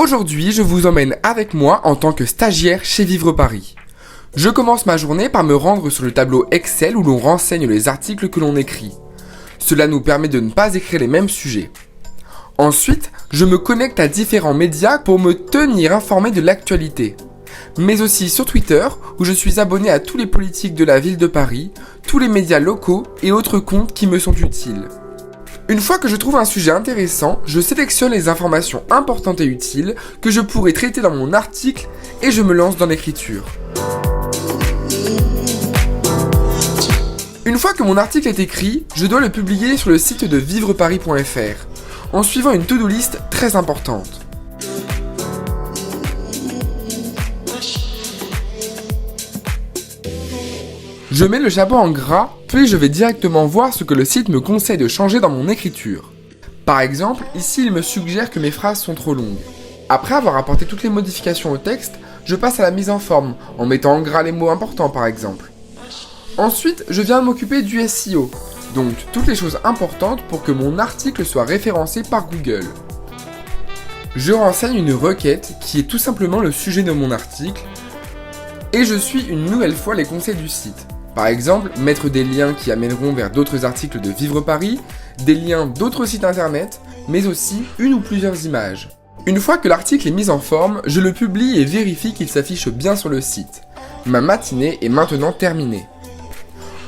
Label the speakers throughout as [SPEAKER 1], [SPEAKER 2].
[SPEAKER 1] Aujourd'hui, je vous emmène avec moi en tant que stagiaire chez Vivre Paris. Je commence ma journée par me rendre sur le tableau Excel où l'on renseigne les articles que l'on écrit. Cela nous permet de ne pas écrire les mêmes sujets. Ensuite, je me connecte à différents médias pour me tenir informé de l'actualité. Mais aussi sur Twitter, où je suis abonné à tous les politiques de la ville de Paris, tous les médias locaux et autres comptes qui me sont utiles. Une fois que je trouve un sujet intéressant, je sélectionne les informations importantes et utiles que je pourrais traiter dans mon article et je me lance dans l'écriture. Une fois que mon article est écrit, je dois le publier sur le site de vivreparis.fr, en suivant une to-do list très importante. Je mets le chapeau en gras, puis je vais directement voir ce que le site me conseille de changer dans mon écriture. Par exemple, ici il me suggère que mes phrases sont trop longues. Après avoir apporté toutes les modifications au texte, je passe à la mise en forme, en mettant en gras les mots importants par exemple. Ensuite, je viens m'occuper du SEO, donc toutes les choses importantes pour que mon article soit référencé par Google. Je renseigne une requête qui est tout simplement le sujet de mon article, et je suis une nouvelle fois les conseils du site. Par exemple, mettre des liens qui amèneront vers d'autres articles de Vivre Paris, des liens d'autres sites internet, mais aussi une ou plusieurs images. Une fois que l'article est mis en forme, je le publie et vérifie qu'il s'affiche bien sur le site. Ma matinée est maintenant terminée.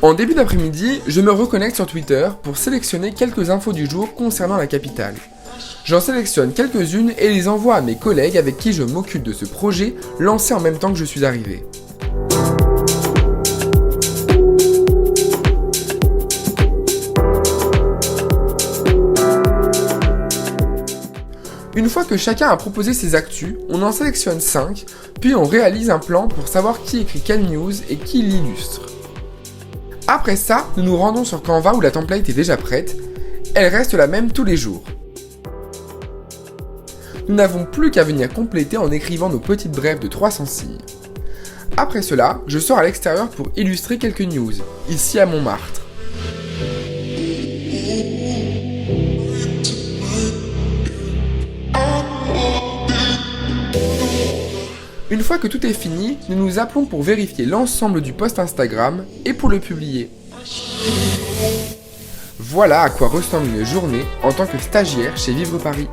[SPEAKER 1] En début d'après-midi, je me reconnecte sur Twitter pour sélectionner quelques infos du jour concernant la capitale. J'en sélectionne quelques-unes et les envoie à mes collègues avec qui je m'occupe de ce projet lancé en même temps que je suis arrivé. Une fois que chacun a proposé ses actus, on en sélectionne 5, puis on réalise un plan pour savoir qui écrit quelle news et qui l'illustre. Après ça, nous nous rendons sur Canva où la template est déjà prête, elle reste la même tous les jours. Nous n'avons plus qu'à venir compléter en écrivant nos petites brèves de 300 signes. Après cela, je sors à l'extérieur pour illustrer quelques news, ici à Montmartre. Une fois que tout est fini, nous nous appelons pour vérifier l'ensemble du post Instagram et pour le publier. Voilà à quoi ressemble une journée en tant que stagiaire chez Vivre Paris.